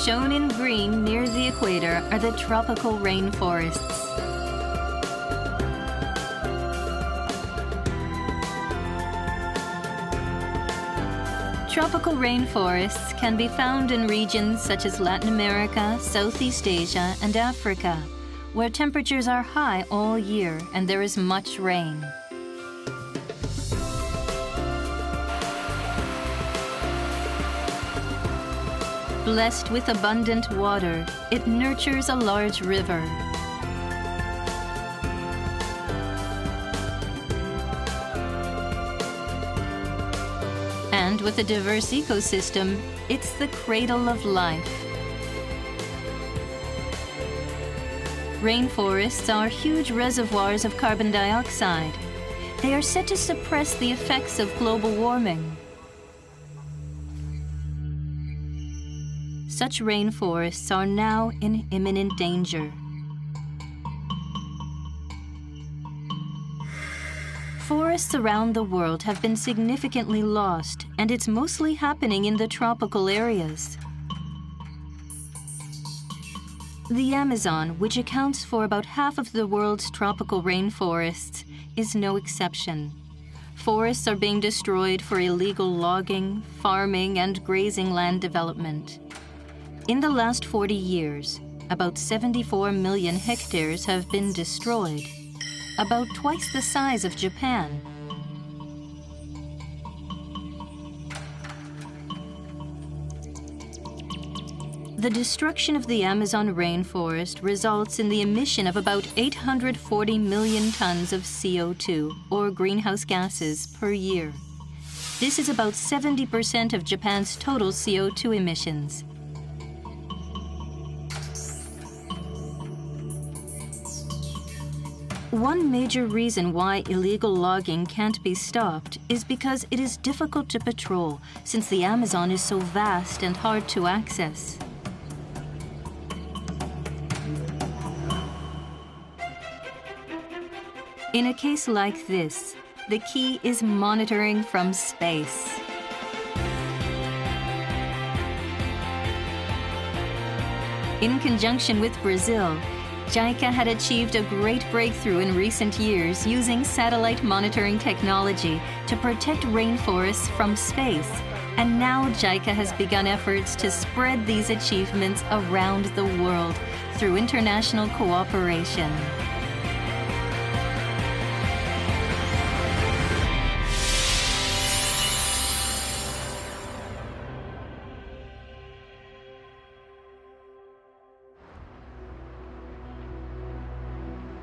Shown in green near the equator are the tropical rainforests. Tropical rainforests can be found in regions such as Latin America, Southeast Asia, and Africa, where temperatures are high all year and there is much rain. Blessed with abundant water, it nurtures a large river. And with a diverse ecosystem, it's the cradle of life. Rainforests are huge reservoirs of carbon dioxide. They are said to suppress the effects of global warming. Such rainforests are now in imminent danger. Forests around the world have been significantly lost, and it's mostly happening in the tropical areas. The Amazon, which accounts for about half of the world's tropical rainforests, is no exception. Forests are being destroyed for illegal logging, farming, and grazing land development. In the last 40 years, about 74 million hectares have been destroyed, about twice the size of Japan. The destruction of the Amazon rainforest results in the emission of about 840 million tons of CO2, or greenhouse gases, per year. This is about 70% of Japan's total CO2 emissions. One major reason why illegal logging can't be stopped is because it is difficult to patrol, since the Amazon is so vast and hard to access. In a case like this, the key is monitoring from space. In conjunction with Brazil, JICA had achieved a great breakthrough in recent years using satellite monitoring technology to protect rainforests from space. And now JICA has begun efforts to spread these achievements around the world through international cooperation.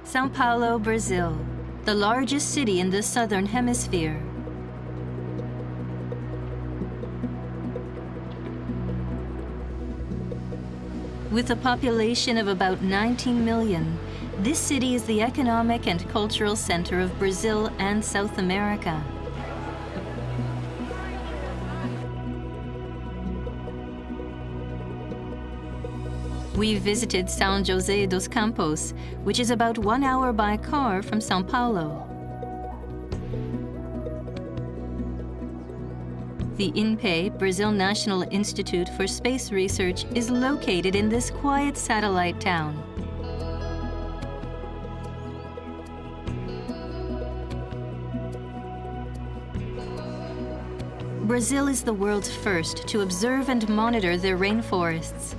São Paulo, Brazil, the largest city in the southern hemisphere. With a population of about 19 million, this city is the economic and cultural center of Brazil and South America. We visited São José dos Campos, which is about 1 hour by car from São Paulo. The INPE, Brazil National Institute for Space Research, is located in this quiet satellite town. Brazil is the world's first to observe and monitor their rainforests.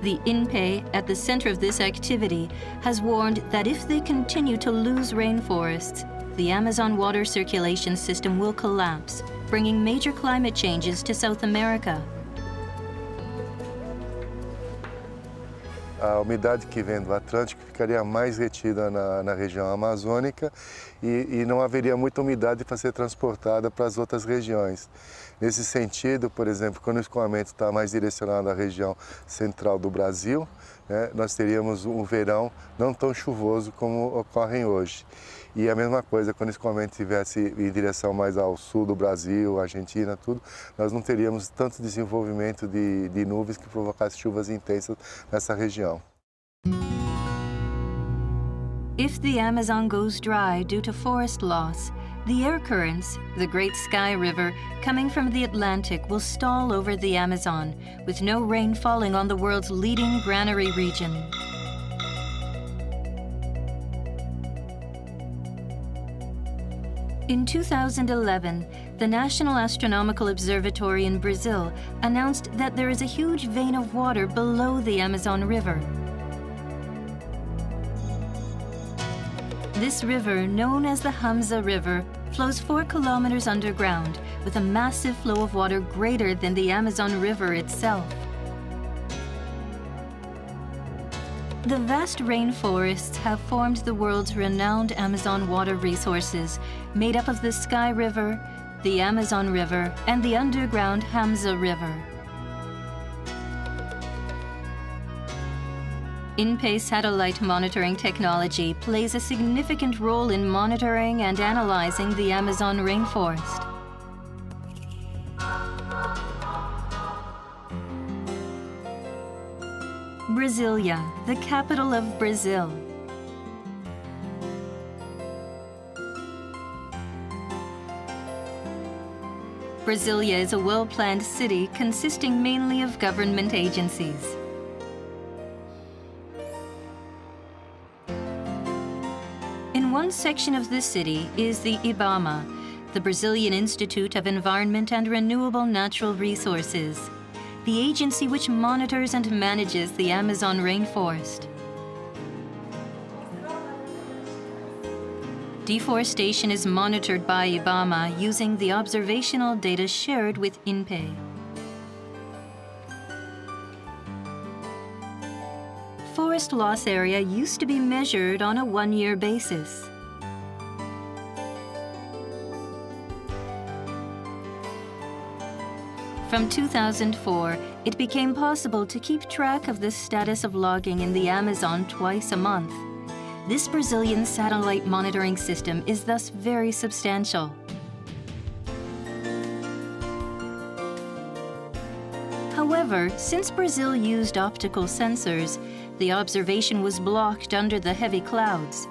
The INPE, at the center of this activity, has warned that if they continue to lose rainforests, the Amazon water circulation system will collapse, bringing major climate changes to South America. A umidade que vem do Atlântico ficaria mais retida na região amazônica e não haveria muita umidade para ser transportada para as outras regiões. Nesse sentido, por exemplo, quando o escoamento está mais direcionado à região central do Brasil, nós teríamos um verão não tão chuvoso como ocorre hoje. E a mesma coisa, quando o escoamento estivesse em direção mais ao sul do Brasil, Argentina, tudo, nós não teríamos tanto desenvolvimento de nuvens que provocasse chuvas intensas nessa região. If the Amazon goes dry due to forest loss, The air currents, the Great Sky River, coming from the Atlantic will stall over the Amazon, with no rain falling on the world's leading granary region. In 2011, the National Astronomical Observatory in Brazil announced that there is a huge vein of water below the Amazon River. This river, known as the Hamza River, flows 4 kilometers underground with a massive flow of water greater than the Amazon River itself. The vast rainforests have formed the world's renowned Amazon water resources, made up of the Sky River, the Amazon River, and the underground Hamza River. InPay satellite monitoring technology plays a significant role in monitoring and analyzing the Amazon rainforest. Brasilia, the capital of Brazil. Brasilia is a well-planned city consisting mainly of government agencies. In one section of the city is the IBAMA, the Brazilian Institute of Environment and Renewable Natural Resources, the agency which monitors and manages the Amazon rainforest. Deforestation is monitored by IBAMA using the observational data shared with InPay. Forest loss area used to be measured on a one-year basis. From 2004, it became possible to keep track of the status of logging in the Amazon twice a month. This Brazilian satellite monitoring system is thus very substantial. However, since Brazil used optical sensors, the observation was blocked under the heavy clouds.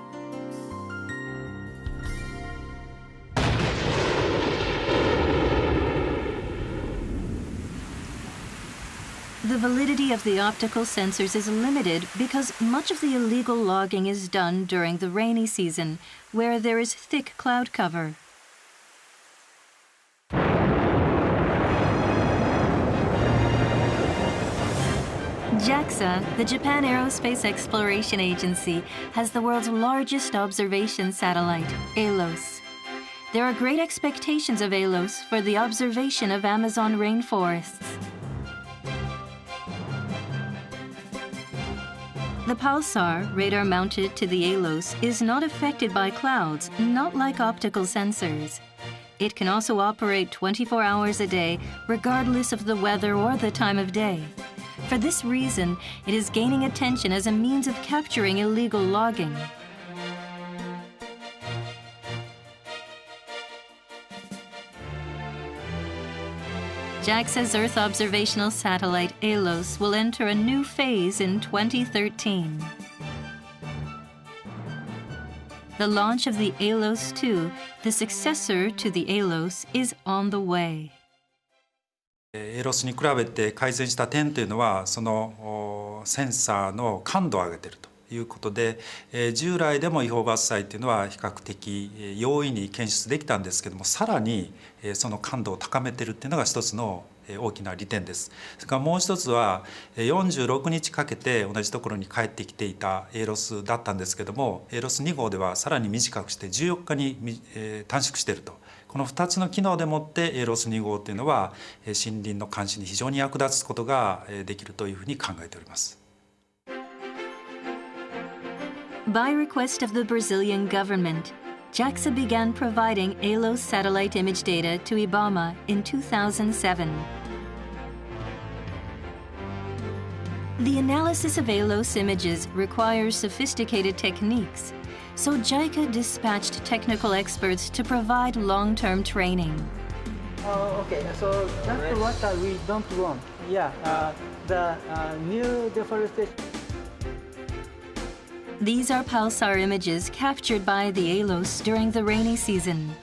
The validity of the optical sensors is limited because much of the illegal logging is done during the rainy season, where there is thick cloud cover. JAXA, the Japan Aerospace Exploration Agency, has the world's largest observation satellite, ALOS. There are great expectations of ALOS for the observation of Amazon rainforests. The pulsar, radar mounted to the ALOS, is not affected by clouds, not like optical sensors. It can also operate 24 hours a day, regardless of the weather or the time of day. For this reason, it is gaining attention as a means of capturing illegal logging. JAXA's Earth observational satellite ALOS will enter a new phase in 2013. The launch of the ALOS-2, the successor to the ALOS, is on the way. ALOS に比べて改善した点というのは、そのセンサーの感度を上げているということで、従来でも違法伐採というのは比較的容易に検出できたんですけども、さらにその感度を高めているというのが一つの大きな利点です。それからもう一つは46日かけて同じところに帰ってきていた ALOS だったんですけども、 ALOS2 号ではさらに短くして14日に短縮していると。この2つの機能でもって ALOS2 号というのは森林の監視に非常に役立つことができるというふうに考えております。By request of the Brazilian government, JAXA began providing ALOS satellite image data to IBAMA in 2007. The analysis of ALOS images requires sophisticated techniques, so JICA dispatched technical experts to provide long-term training. Okay, so that's what we don't want. Yeah, the new deforestation. These are pulsar images captured by the ALOS during the rainy season.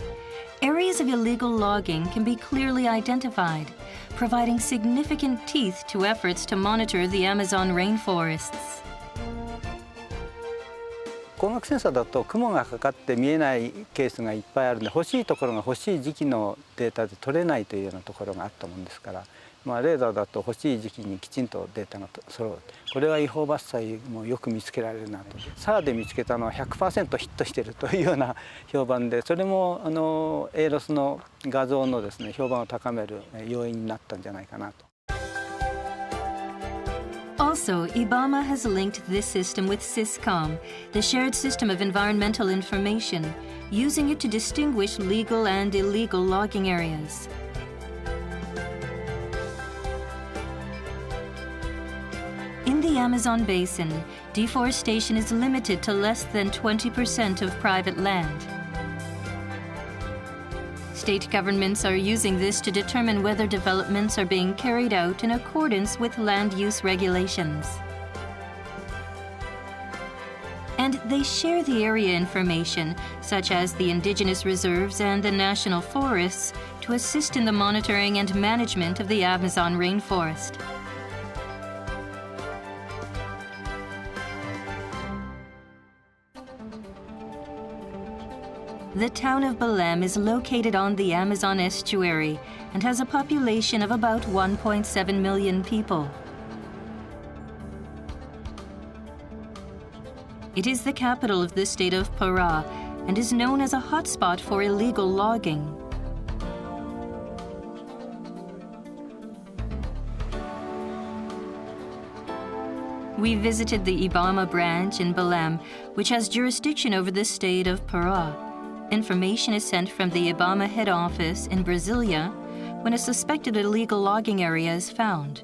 areas of illegal logging can be clearly identified, providing significant teeth to efforts to monitor the Amazon rainforests. 光学センサーだと雲がかかって見えないケースがいっぱいあるので、欲しいところが欲しい時期のデータで取れないというようなところがあったもんですから、レーダーだと欲しい時期にきちんとデータが揃う。これは違法伐採もよく見つけられるなと。SARで見つけたのは 100% ヒットしているというような評判で、それもALOS の画像のですね、評判を高める要因になったんじゃないかなと。Also, IBAMA has linked this system with SysCom, the shared system of environmental information, using it to distinguish legal and illegal logging areas. In the Amazon basin, deforestation is limited to less than 20% of private land. State governments are using this to determine whether developments are being carried out in accordance with land use regulations. And they share the area information, such as the indigenous reserves and the national forests, to assist in the monitoring and management of the Amazon rainforest. The town of Belém is located on the Amazon estuary and has a population of about 1.7 million people. It is the capital of the state of Pará and is known as a hotspot for illegal logging. We visited the IBAMA branch in Belém, which has jurisdiction over the state of Pará. Information is sent from the IBAMA head office in Brasilia when a suspected illegal logging area is found.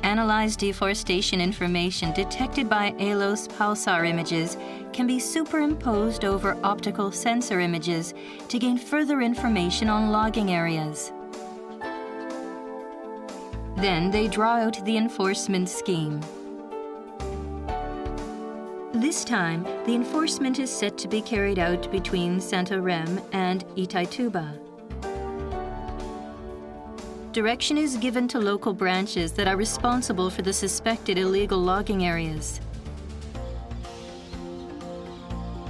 Analyzed deforestation information detected by ALOS pulsar images can be superimposed over optical sensor images to gain further information on logging areas. Then they draw out the enforcement scheme. This time, the enforcement is set to be carried out between Santarém and Itaituba. Direction is given to local branches that are responsible for the suspected illegal logging areas.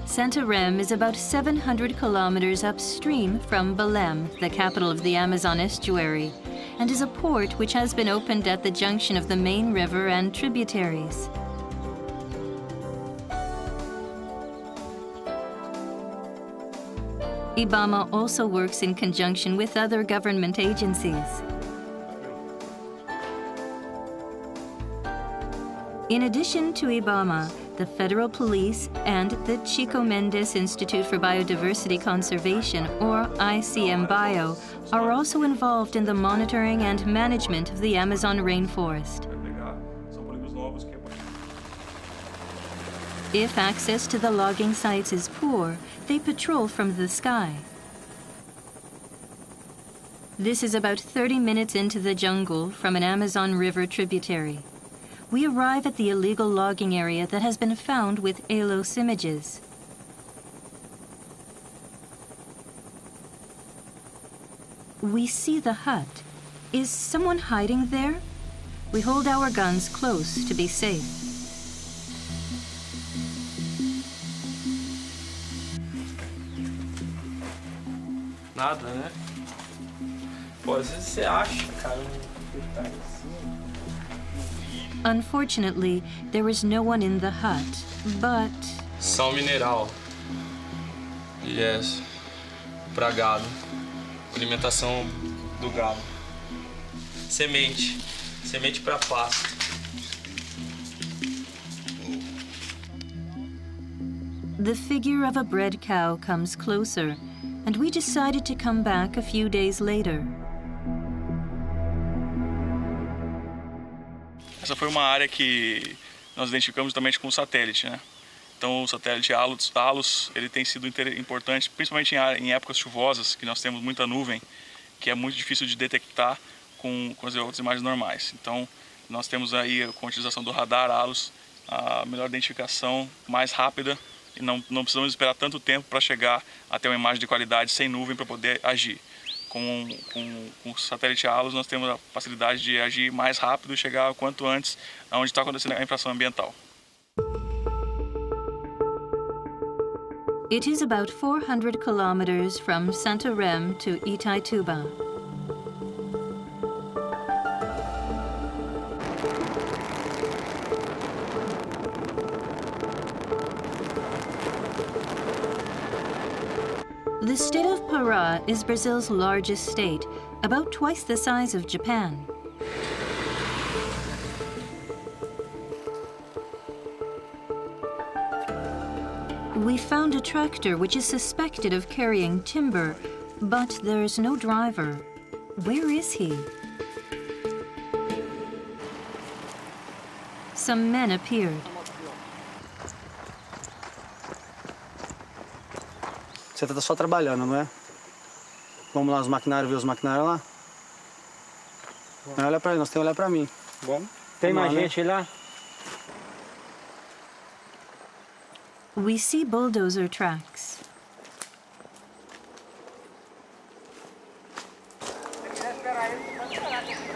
Santarém is about 700 kilometers upstream from Belém, the capital of the Amazon estuary, and is a port which has been opened at the junction of the main river and tributaries. IBAMA also works in conjunction with other government agencies. In addition to IBAMA, the Federal Police and the Chico Mendes Institute for Biodiversity Conservation, or ICM-Bio, are also involved in the monitoring and management of the Amazon rainforest. If access to the logging sites is poor, they patrol from the sky. This is about 30 minutes into the jungle from an Amazon River tributary. We arrive at the illegal logging area that has been found with ALOS images. We see the hut. Is someone hiding there? We hold our guns close to be safe. Nada, né? Pô, às vezes você acha, cara, Unfortunately, there is no one in the hut, but... Sal mineral. Yes. Pra gado. Alimentação do gado. Semente. Semente pra pasto. The figure of a bred cow comes closer, and we decided to come back a few days later. Essa foi uma área que nós identificamos justamente com o satélite, né? Então o satélite ALOS ele tem sido importante, principalmente em épocas chuvosas, que nós temos muita nuvem, que é muito difícil de detectar com as outras imagens normais. Então nós temos aí com a utilização do radar ALOS, a melhor identificação mais rápida e não precisamos esperar tanto tempo para chegar até uma imagem de qualidade sem nuvem para poder agir. Com o satélite ALOS nós temos a facilidade de agir mais rápido e chegar o quanto antes aonde está acontecendo a infração ambiental. It is about 400 kilometers from Santarém to Itaituba. The state of Pará is Brazil's largest state, about twice the size of Japan. We found a tractor which is suspected of carrying timber, but there's no driver. Where is he? Some men appeared. Você tá só trabalhando, não é? Vamos lá, os maquinários, ver os maquinários lá? Não olha pra ele, nós temos que olhar pra mim. Vamos. Tem mais gente lá? We see bulldozer tracks.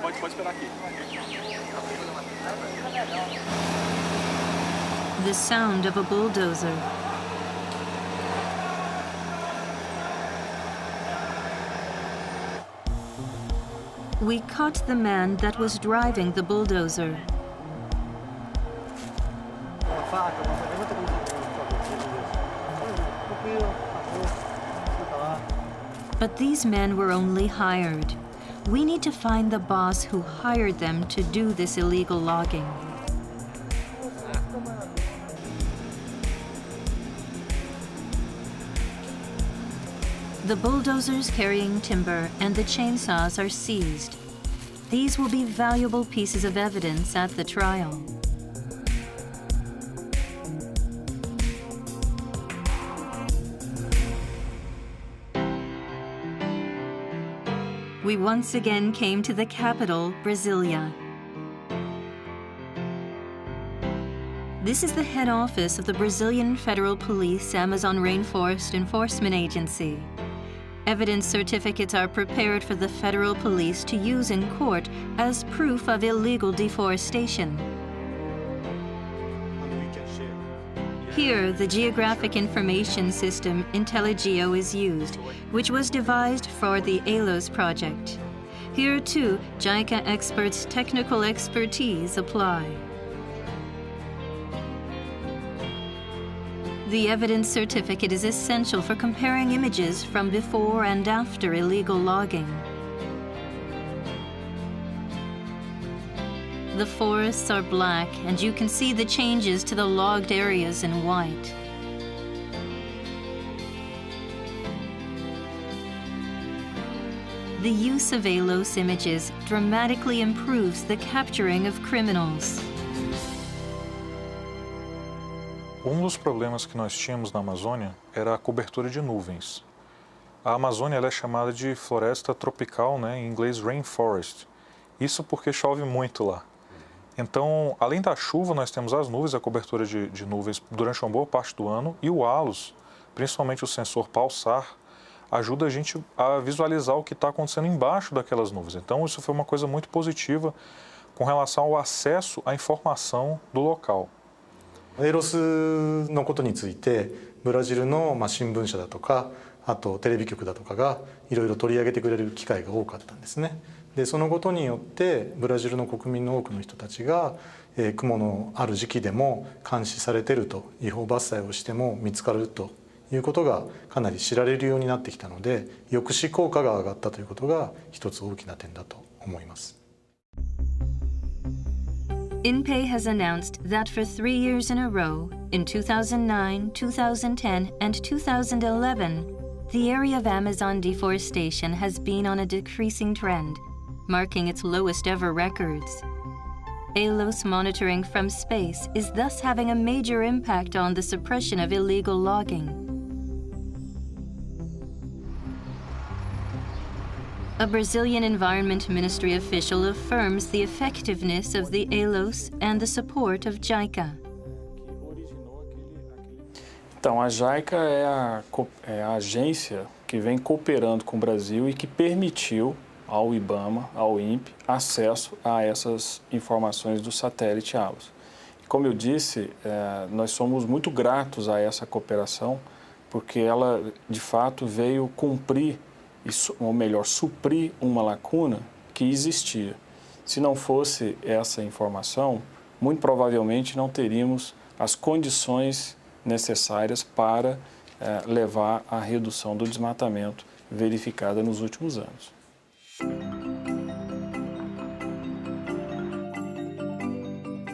Pode esperar aqui. The sound of a bulldozer. We caught the man that was driving the bulldozer. But these men were only hired. We need to find the boss who hired them to do this illegal logging. The bulldozers carrying timber and the chainsaws are seized. These will be valuable pieces of evidence at the trial. We once again came to the capital, Brasilia. This is the head office of the Brazilian Federal Police Amazon Rainforest Enforcement Agency. Evidence certificates are prepared for the federal police to use in court as proof of illegal deforestation. Here, the Geographic Information System IntelliGeo is used, which was devised for the ALOS project. Here, too, JICA experts' technical expertise apply. The evidence certificate is essential for comparing images from before and after illegal logging. The forests are black, and you can see the changes to the logged areas in white. The use of ALOS images dramatically improves the capturing of criminals. Um dos problemas que nós tínhamos na Amazônia era a cobertura de nuvens. A Amazônia ela é chamada de floresta tropical, né, em inglês Rainforest. Isso porque chove muito lá. Então, além da chuva, nós temos as nuvens, a cobertura de nuvens durante uma boa parte do ano, e o ALOS, principalmente o sensor pulsar, ajuda a gente a visualizar o que está acontecendo embaixo daquelas nuvens. Então, isso foi uma coisa muito positiva com relação ao acesso à informação do local. ALOS のことについてブラジルの新聞社だとかあとテレビ局だとかがいろいろ取り上げてくれる機会が多かったんですね。でそのことによってブラジルの国民の多くの人たちが雲のある時期でも監視されていると違法伐採をしても見つかるということがかなり知られるようになってきたので抑止効果が上がったということが一つ大きな点だと思います。INPE has announced that for 3 years in a row, in 2009, 2010, and 2011, the area of Amazon deforestation has been on a decreasing trend, marking its lowest ever records. ALOS monitoring from space is thus having a major impact on the suppression of illegal logging. A Brazilian Environment Ministry official affirms the effectiveness of the ALOS and the support of JICA. Então, a JICA é a agência que vem cooperando com o Brasil e que permitiu ao IBAMA, ao INPE, acesso a essas informações do satélite ALOS. Como eu disse, nós somos muito gratos a essa cooperação, porque ela, de fato, veio cumprir, ou melhor, suprir uma lacuna que existia. Se não fosse essa informação, muito provavelmente não teríamos as condições necessárias para levar à redução do desmatamento verificada nos últimos anos.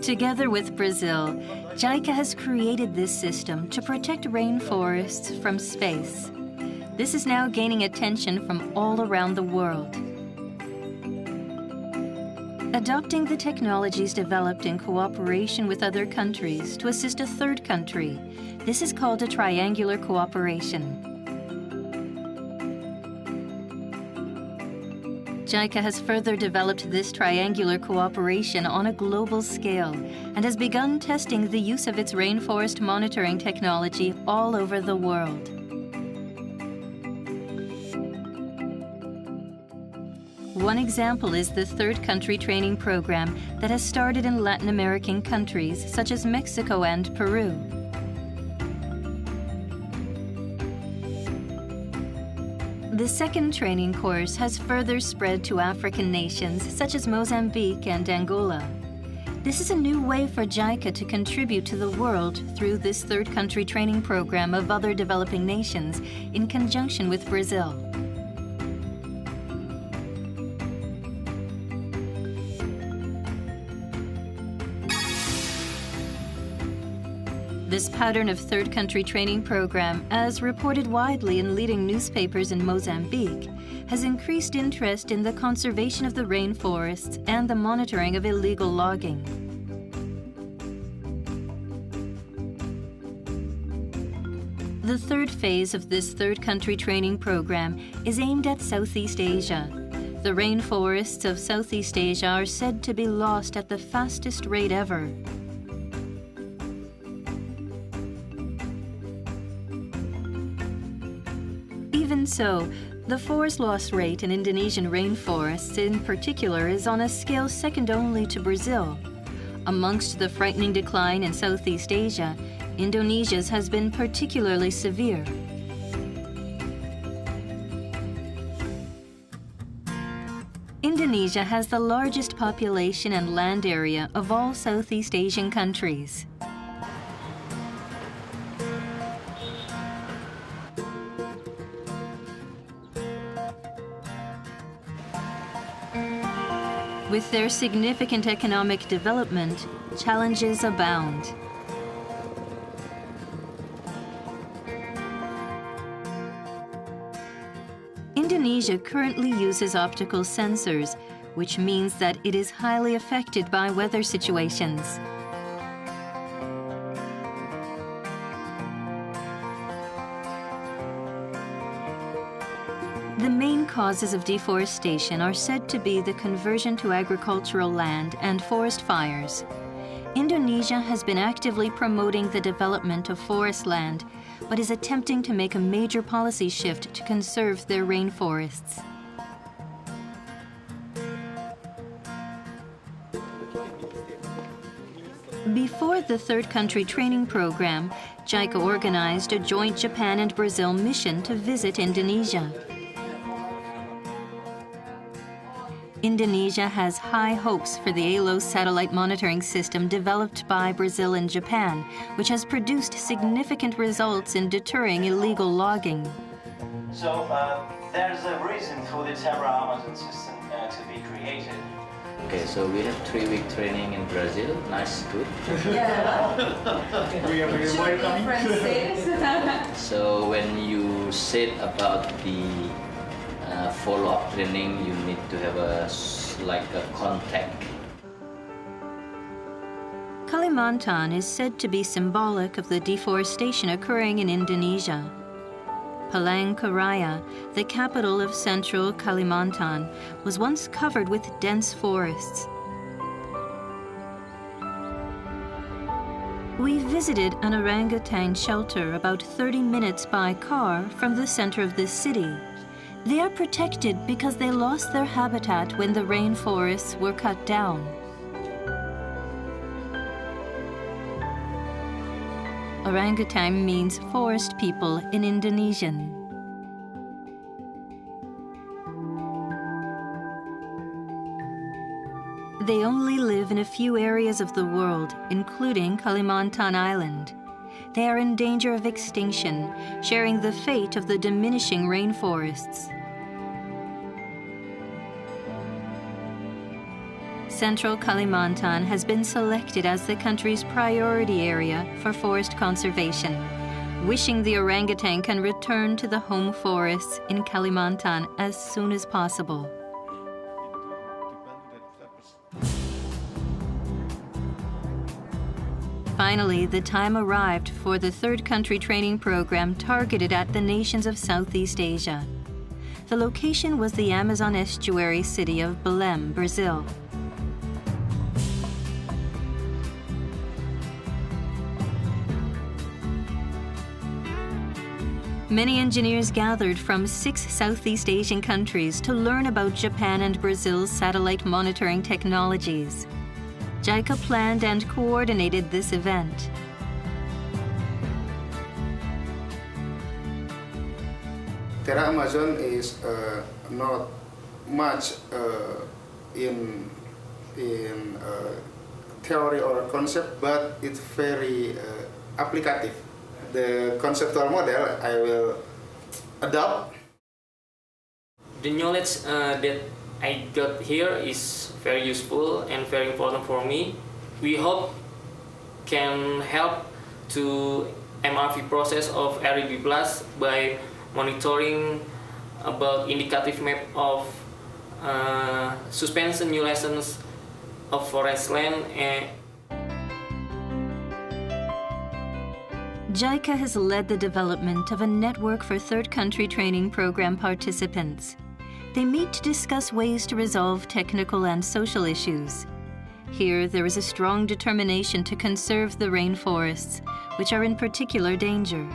Together with Brazil, JICA has created this system to protect rainforests from space. This is now gaining attention from all around the world. Adopting the technologies developed in cooperation with other countries to assist a third country, this is called a triangular cooperation. JICA has further developed this triangular cooperation on a global scale and has begun testing the use of its rainforest monitoring technology all over the world. One example is the third country training program that has started in Latin American countries such as Mexico and Peru. The second training course has further spread to African nations such as Mozambique and Angola. This is a new way for JICA to contribute to the world through this third country training program of other developing nations in conjunction with Brazil. This pattern of third country training program, as reported widely in leading newspapers in Mozambique, has increased interest in the conservation of the rainforests and the monitoring of illegal logging. The third phase of this third country training program is aimed at Southeast Asia. The rainforests of Southeast Asia are said to be lost at the fastest rate ever. Even so, the forest loss rate in Indonesian rainforests in particular is on a scale second only to Brazil. Amongst the frightening decline in Southeast Asia, Indonesia's has been particularly severe. Indonesia has the largest population and land area of all Southeast Asian countries. With their significant economic development, challenges abound. Indonesia currently uses optical sensors, which means that it is highly affected by weather situations. The main causes of deforestation are said to be the conversion to agricultural land and forest fires. Indonesia has been actively promoting the development of forest land, but is attempting to make a major policy shift to conserve their rainforests. Before the third country training program, JICA organized a joint Japan and Brazil mission to visit Indonesia. Indonesia has high hopes for the ALOS satellite monitoring system developed by Brazil and Japan, which has produced significant results in deterring illegal logging. So there's a reason for the Terra Amazon system to be created. Okay, so we have 3-week training in Brazil. Nice, good. Yeah. We are coming. So when you said about the follow-up training, you need to have a contact. Kalimantan is said to be symbolic of the deforestation occurring in Indonesia. Palangkaraya, the capital of central Kalimantan, was once covered with dense forests. We visited an orangutan shelter about 30 minutes by car from the center of the city. They are protected because they lost their habitat when the rainforests were cut down. Orangutan means forest people in Indonesian. They only live in a few areas of the world, including Kalimantan Island. They are in danger of extinction, sharing the fate of the diminishing rainforests. Central Kalimantan has been selected as the country's priority area for forest conservation, wishing the orangutan can return to the home forests in Kalimantan as soon as possible. Finally, the time arrived for the third country training program targeted at the nations of Southeast Asia. The location was the Amazon estuary city of Belém, Brazil. Many engineers gathered from 6 Southeast Asian countries to learn about Japan and Brazil's satellite monitoring technologies. JICA planned and coordinated this event. Terra Amazon is not much in theory or concept, but it's very applicative. The conceptual model I will adopt. The knowledge that I got here is very useful and very important for me. We hope can help to MRV process of REB Plus by monitoring about indicative map of suspension new lessons of forest land. JICA has led the development of a network for third country training program participants. They meet to discuss ways to resolve technical and social issues. Here, there is a strong determination to conserve the rainforests, which are in particular danger.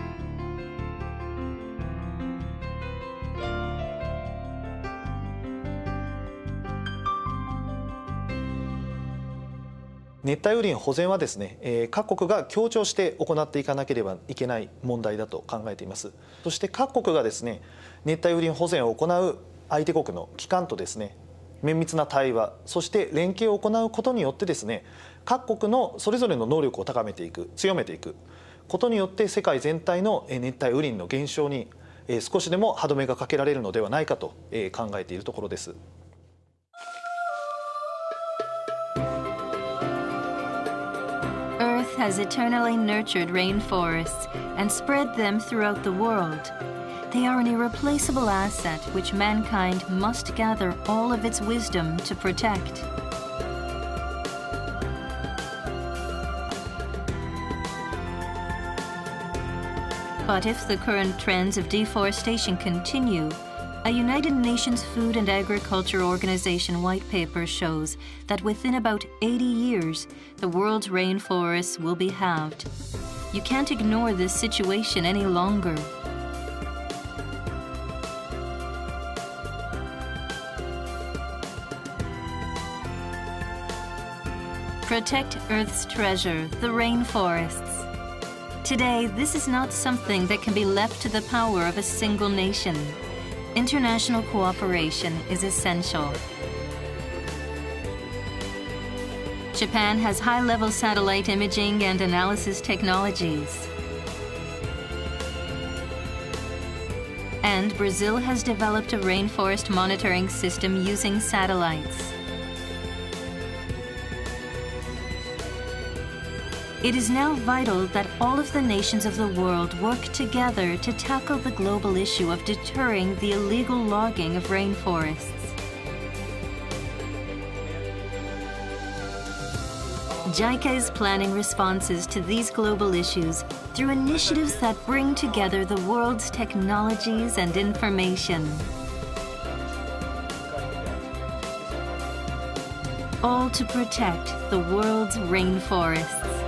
熱帯雨林保全はですね、各国が協調して行っていかなければいけない問題だと考えています。そして各国がですね、熱帯雨林保全を行う相手国の機関とですね、綿密な対話、そして連携を行うことによってですね、各国のそれぞれの能力を高めていく、強めていくことによって世界全体の熱帯雨林の減少に少しでも歯止めがかけられるのではないかと考えているところです。Earth has eternally nurtured rainforests and spread them throughout the world. They are an irreplaceable asset which mankind must gather all of its wisdom to protect. But if the current trends of deforestation continue, a United Nations Food and Agriculture Organization white paper shows that within about 80 years, the world's rainforests will be halved. You can't ignore this situation any longer. Protect Earth's treasure, the rainforests. Today, this is not something that can be left to the power of a single nation. International cooperation is essential. Japan has high-level satellite imaging and analysis technologies. And Brazil has developed a rainforest monitoring system using satellites. It is now vital that all of the nations of the world work together to tackle the global issue of deterring the illegal logging of rainforests. JICA is planning responses to these global issues through initiatives that bring together the world's technologies and information. All to protect the world's rainforests.